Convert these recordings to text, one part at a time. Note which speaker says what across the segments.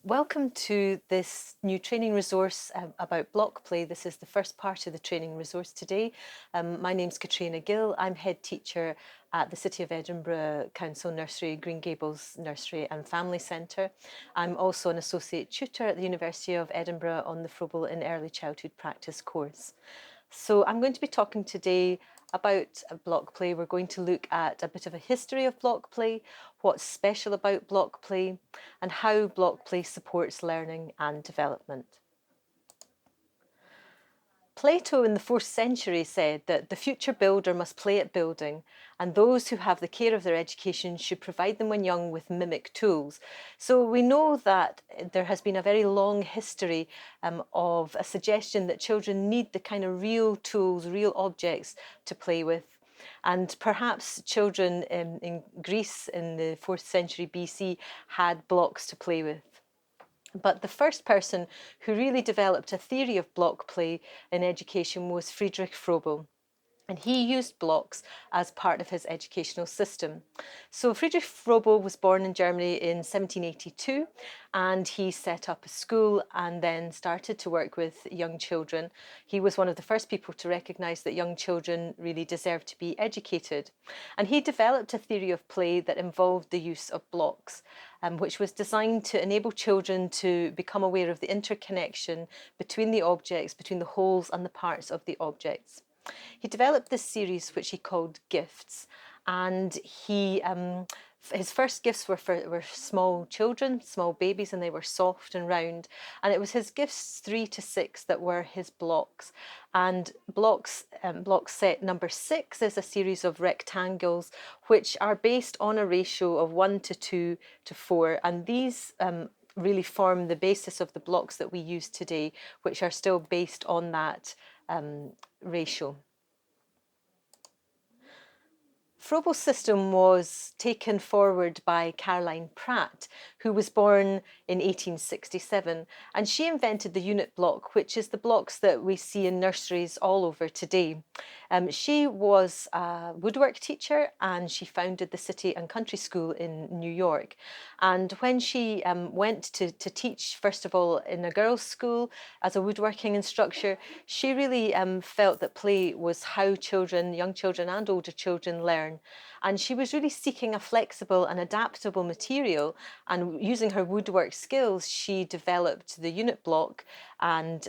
Speaker 1: Welcome to this new training resource about BlockPlay. This is the first part of the training resource today. My name's Katrina Gill. I'm head teacher at the City of Edinburgh Council Nursery, Green Gables Nursery and Family Centre. I'm also an associate tutor at the University of Edinburgh on the Froebel in Early Childhood Practice course. So I'm going to be talking today about BlockPlay. We're going to look at a bit of a history of BlockPlay, what's special about BlockPlay, and how BlockPlay supports learning and development. Plato in the 4th century said that the future builder must play at building, and those who have the care of their education should provide them when young with mimic tools. So we know that there has been a very long history of a suggestion that children need the kind of real tools, real objects to play with. And perhaps children in Greece in the 4th century BC had blocks to play with. But the first person who really developed a theory of block play in education was Friedrich Froebel. And he used blocks as part of his educational system. So Friedrich Froebel was born in Germany in 1782, and he set up a school and then started to work with young children. He was one of the first people to recognise that young children really deserve to be educated. And he developed a theory of play that involved the use of blocks, which was designed to enable children to become aware of the interconnection between the objects, between the wholes and the parts of the objects. He developed this series which he called Gifts, and his first gifts were small children, small babies, and they were soft and round. And it was his gifts 3 to 6 that were his blocks. And block set number 6 is a series of rectangles which are based on a ratio of 1 to 2 to 4. And these really form the basis of the blocks that we use today, which are still based on that ratio. Froebel's system was taken forward by Caroline Pralt, who was born in 1867, and she invented the unit block, which is the blocks that we see in nurseries all over today. She was a woodwork teacher, and she founded the City and Country School in New York. And when she went to teach, first of all, in a girls' school as a woodworking instructor, she really felt that play was how children, young children and older children, learn. And she was really seeking a flexible and adaptable material, and using her woodwork skills, she developed the unit block. And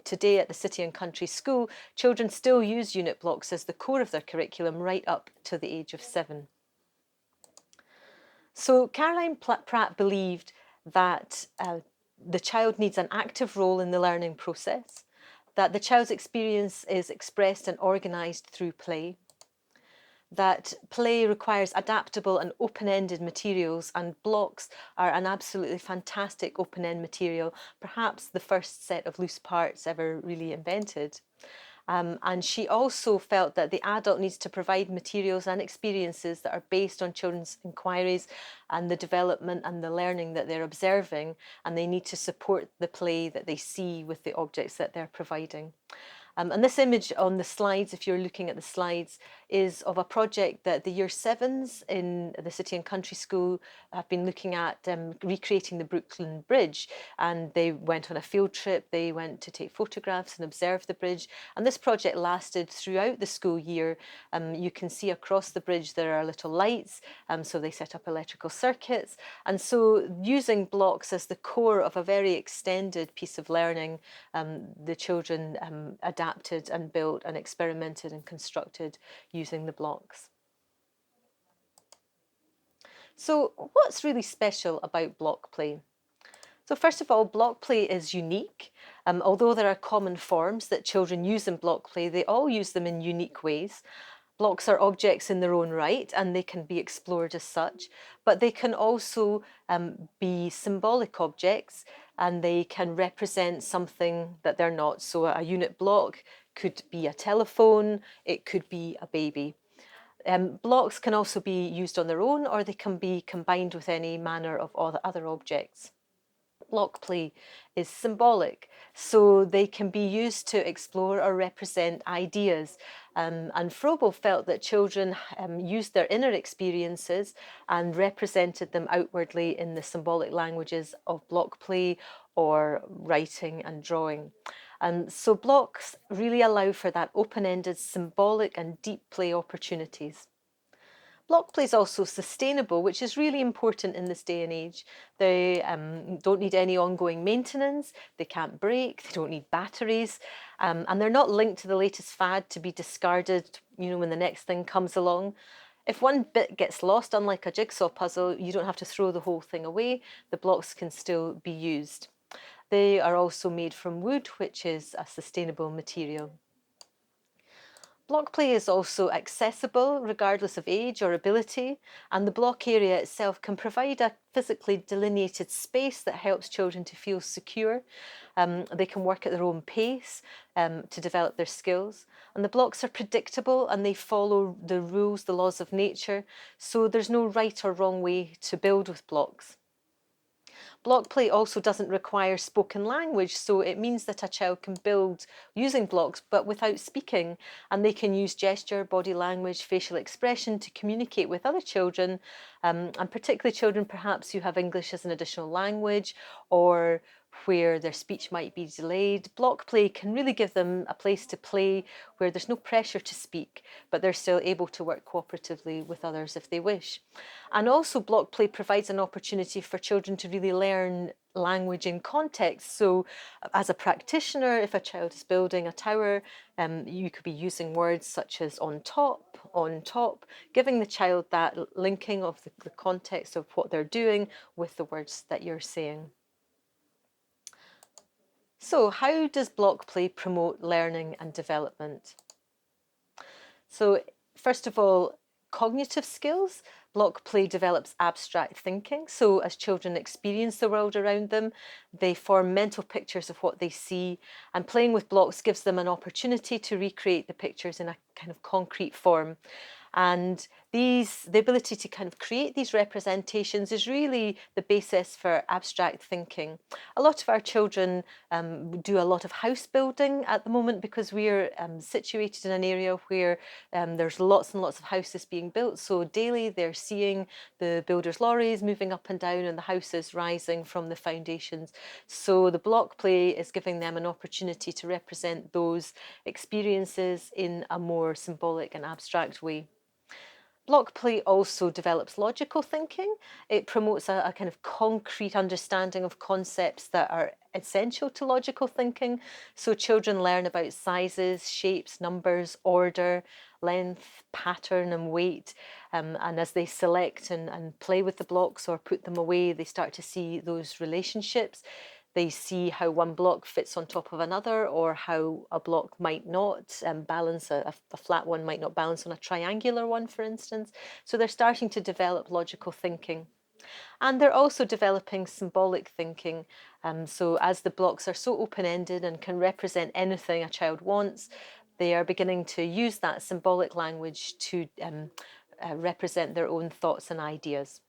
Speaker 1: today at the City and Country School, children still use unit blocks as the core of their curriculum right up to the age of 7. So Caroline Pratt believed that the child needs an active role in the learning process, that the child's experience is expressed and organised through play, that play requires adaptable and open-ended materials, and blocks are an absolutely fantastic open-end material, perhaps the first set of loose parts ever really invented. And she also felt that the adult needs to provide materials and experiences that are based on children's inquiries and the development and the learning that they're observing, and they need to support the play that they see with the objects that they're providing. And this image on the slides, if you're looking at the slides, is of a project that the Year 7s in the City and Country School have been looking at, recreating the Brooklyn Bridge. And they went on a field trip, they went to take photographs and observe the bridge. And this project lasted throughout the school year. You can see across the bridge there are little lights, so they set up electrical circuits. And so using blocks as the core of a very extended piece of learning, the children adapted and built and experimented and constructed using the blocks. So what's really special about block play? So first of all, block play is unique. Although there are common forms that children use in block play, they all use them in unique ways. Blocks are objects in their own right, and they can be explored as such, but they can also be symbolic objects, and they can represent something that they're not. So a unit block could be a telephone, it could be a baby. Blocks can also be used on their own, or they can be combined with any manner of other objects. Block play is symbolic, so they can be used to explore or represent ideas. And Froebel felt that children used their inner experiences and represented them outwardly in the symbolic languages of block play or writing and drawing. And so blocks really allow for that open-ended, symbolic and deep play opportunities. Block play is also sustainable, which is really important in this day and age. They don't need any ongoing maintenance, they can't break, they don't need batteries, and they're not linked to the latest fad to be discarded, when the next thing comes along. If one bit gets lost, unlike a jigsaw puzzle, you don't have to throw the whole thing away. The blocks can still be used. They are also made from wood, which is a sustainable material. Block play is also accessible regardless of age or ability, and the block area itself can provide a physically delineated space that helps children to feel secure. They can work at their own pace to develop their skills, and the blocks are predictable and they follow the rules, the laws of nature, so there's no right or wrong way to build with blocks. Block play also doesn't require spoken language, so it means that a child can build using blocks but without speaking, and they can use gesture, body language, facial expression to communicate with other children, and particularly children perhaps who have English as an additional language or where their speech might be delayed. Block play can really give them a place to play where there's no pressure to speak, but they're still able to work cooperatively with others if they wish. And also block play provides an opportunity for children to really learn language in context. So as a practitioner, if a child is building a tower, you could be using words such as on top, giving the child that linking of the context of what they're doing with the words that you're saying. So how does block play promote learning and development? So first of all, cognitive skills. Block play develops abstract thinking. So as children experience the world around them, they form mental pictures of what they see, and playing with blocks gives them an opportunity to recreate the pictures in a kind of concrete form. And the ability to kind of create these representations is really the basis for abstract thinking. A lot of our children do a lot of house building at the moment because we're situated in an area where there's lots and lots of houses being built. So daily they're seeing the builders' lorries moving up and down and the houses rising from the foundations. So the block play is giving them an opportunity to represent those experiences in a more symbolic and abstract way. Block play also develops logical thinking. It promotes a kind of concrete understanding of concepts that are essential to logical thinking. So children learn about sizes, shapes, numbers, order, length, pattern and weight. And as they select and play with the blocks or put them away, they start to see those relationships. They see how one block fits on top of another, or how a block might not balance, a flat one might not balance on a triangular one, for instance. So they're starting to develop logical thinking. And they're also developing symbolic thinking. So as the blocks are so open-ended and can represent anything a child wants, they are beginning to use that symbolic language to represent their own thoughts and ideas.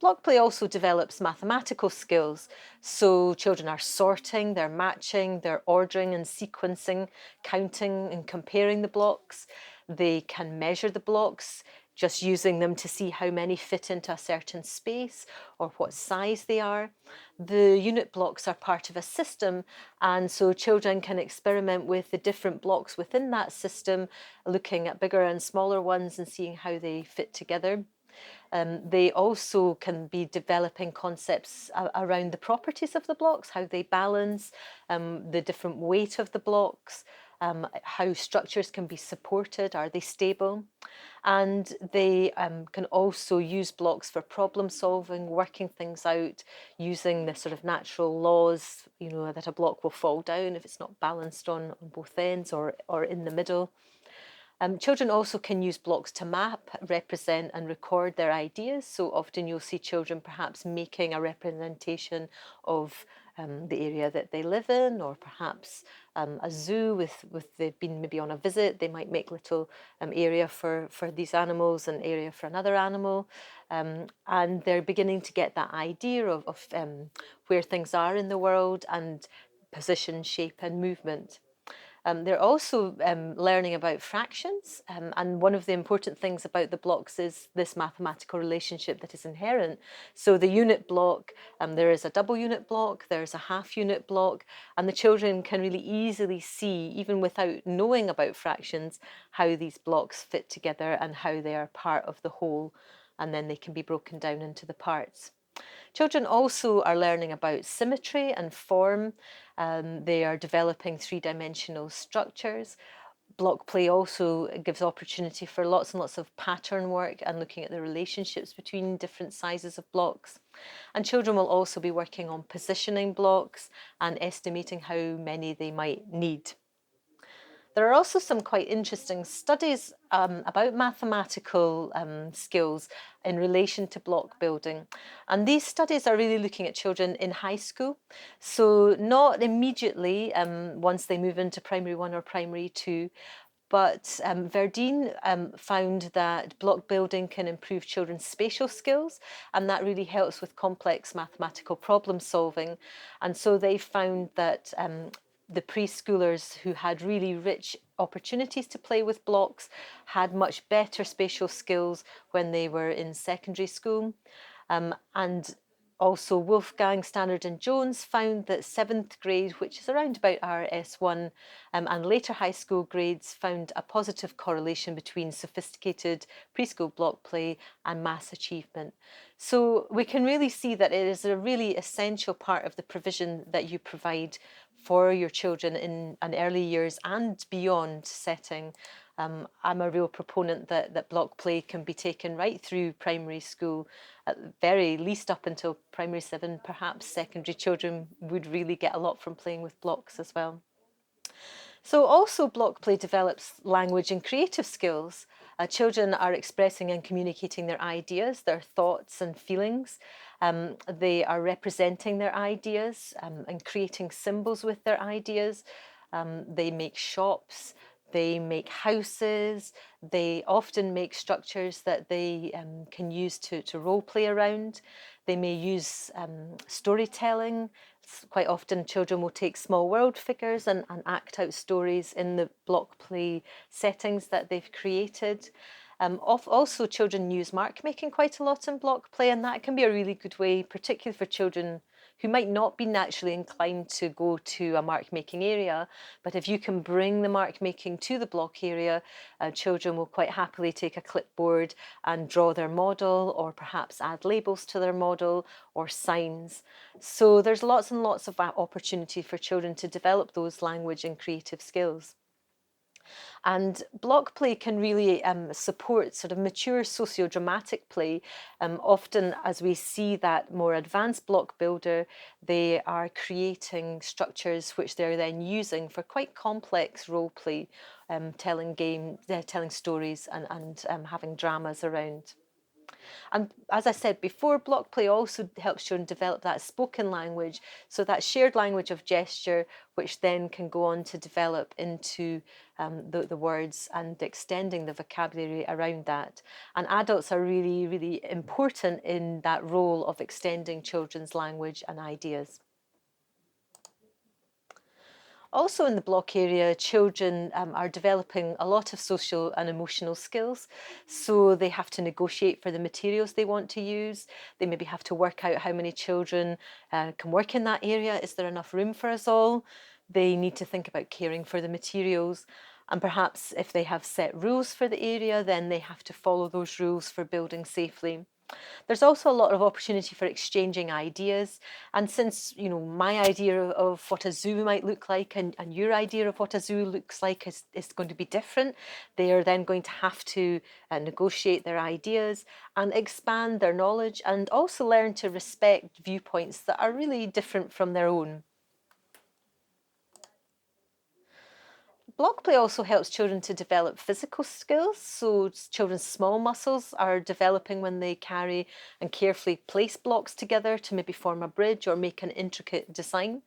Speaker 1: Block play also develops mathematical skills. So children are sorting, they're matching, they're ordering and sequencing, counting and comparing the blocks. They can measure the blocks, just using them to see how many fit into a certain space or what size they are. The unit blocks are part of a system, and so children can experiment with the different blocks within that system, looking at bigger and smaller ones and seeing how they fit together. They also can be developing concepts around the properties of the blocks, how they balance, the different weight of the blocks, how structures can be supported, are they stable? And they can also use blocks for problem solving, working things out, using the sort of natural laws, that a block will fall down if it's not balanced on both ends or in the middle. Children also can use blocks to map, represent and record their ideas. So often you'll see children perhaps making a representation of the area that they live in, or perhaps a zoo with they've been maybe on a visit. They might make little area for these animals and area for another animal, and they're beginning to get that idea of where things are in the world and position, shape, and movement. They're also learning about fractions, and one of the important things about the blocks is this mathematical relationship that is inherent. So the unit block, there is a double unit block, there's a half unit block, and the children can really easily see, even without knowing about fractions, how these blocks fit together and how they are part of the whole, and then they can be broken down into the parts. Children also are learning about symmetry and form. They are developing three-dimensional structures. Block play also gives opportunity for lots and lots of pattern work and looking at the relationships between different sizes of blocks. And children will also be working on positioning blocks and estimating how many they might need. There are also some quite interesting studies about mathematical skills in relation to block building. And these studies are really looking at children in high school. So not immediately once they move into primary 1 or primary 2, but Verdine found that block building can improve children's spatial skills, and that really helps with complex mathematical problem solving. And so they found that the preschoolers who had really rich opportunities to play with blocks had much better spatial skills when they were in secondary school. And also Wolfgang, Stannard and Jones found that 7th grade, which is around about our S1, and later high school grades found a positive correlation between sophisticated preschool block play and maths achievement. So we can really see that it is a really essential part of the provision that you provide for your children in an early years and beyond setting. I'm a real proponent that block play can be taken right through primary school, at the very least up until primary 7. Perhaps secondary children would really get a lot from playing with blocks as well. So also block play develops language and creative skills. Children are expressing and communicating their ideas, their thoughts and feelings. They are representing their ideas and creating symbols with their ideas. They make shops, they make houses, they often make structures that they can use to role play around. They may use storytelling. Quite often children will take small world figures and act out stories in the block play settings that they've created. Also, children use mark making quite a lot in block play, and that can be a really good way, particularly for children who might not be naturally inclined to go to a mark making area. But if you can bring the mark making to the block area, children will quite happily take a clipboard and draw their model, or perhaps add labels to their model or signs. So there's lots and lots of opportunity for children to develop those language and creative skills. And block play can really support sort of mature socio-dramatic play. Often as we see that more advanced block builder, they are creating structures which they're then using for quite complex role play, telling stories and having dramas around. And as I said before, block play also helps children develop that spoken language, so that shared language of gesture, which then can go on to develop into the words and extending the vocabulary around that. And adults are really, really important in that role of extending children's language and ideas. Also in the block area, children are developing a lot of social and emotional skills. So they have to negotiate for the materials they want to use. They maybe have to work out how many children can work in that area. Is there enough room for us all? They need to think about caring for the materials. And perhaps if they have set rules for the area, then they have to follow those rules for building safely. There's also a lot of opportunity for exchanging ideas. And since, my idea of what a zoo might look like and your idea of what a zoo looks like is going to be different, they are then going to have to negotiate their ideas and expand their knowledge, and also learn to respect viewpoints that are really different from their own. Block play also helps children to develop physical skills. So children's small muscles are developing when they carry and carefully place blocks together to maybe form a bridge or make an intricate design.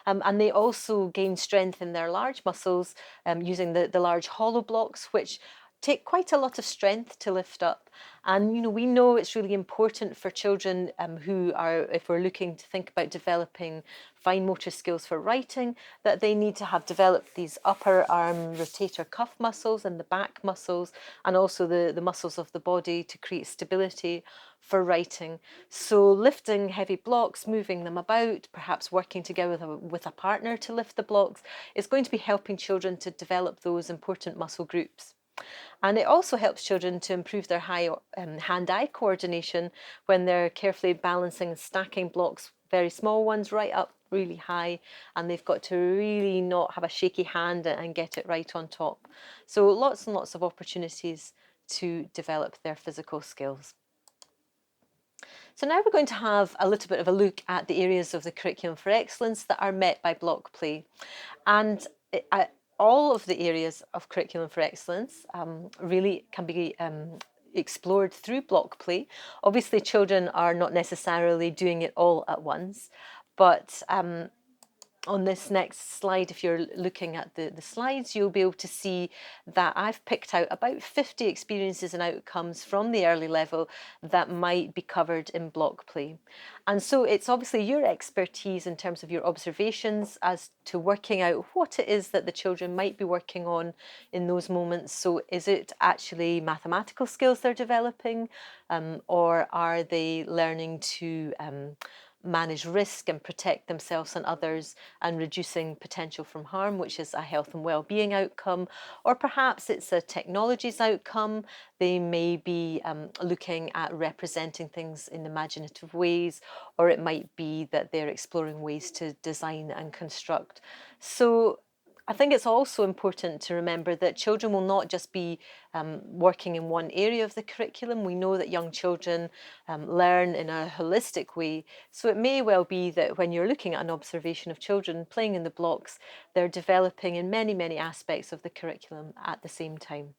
Speaker 1: And they also gain strength in their large muscles using the large hollow blocks, which take quite a lot of strength to lift up. And we know it's really important for children who are, if we're looking to think about developing fine motor skills for writing, that they need to have developed these upper arm rotator cuff muscles and the back muscles, and also the muscles of the body to create stability for writing. So lifting heavy blocks, moving them about, perhaps working together with a partner to lift the blocks, is going to be helping children to develop those important muscle groups. And it also helps children to improve their hand-eye coordination when they're carefully balancing and stacking blocks, very small ones right up really high, and they've got to really not have a shaky hand and get it right on top. So lots and lots of opportunities to develop their physical skills. So now we're going to have a little bit of a look at the areas of the curriculum for excellence that are met by block play. And all of the areas of curriculum for excellence really can be explored through block play. Obviously, children are not necessarily doing it all at once, but on this next slide, if you're looking at the slides, you'll be able to see that I've picked out about 50 experiences and outcomes from the early level that might be covered in block play. And so it's obviously your expertise in terms of your observations as to working out what it is that the children might be working on in those moments. So is it actually mathematical skills they're developing, or are they learning to manage risk and protect themselves and others and reducing potential from harm, which is a health and well-being outcome? Or perhaps it's a technologies outcome. They may be looking at representing things in imaginative ways, or it might be that they're exploring ways to design and construct. So I think it's also important to remember that children will not just be working in one area of the curriculum. We know that young children learn in a holistic way. So it may well be that when you're looking at an observation of children playing in the blocks, they're developing in many, many aspects of the curriculum at the same time.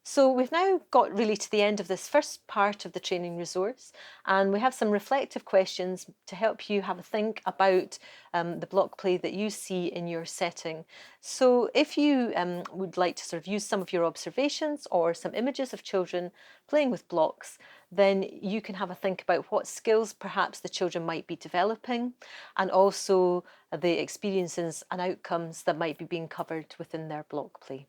Speaker 1: So we've now got really to the end of this first part of the training resource, and we have some reflective questions to help you have a think about the block play that you see in your setting. So if you would like to sort of use some of your observations or some images of children playing with blocks, then you can have a think about what skills perhaps the children might be developing, and also the experiences and outcomes that might be being covered within their block play.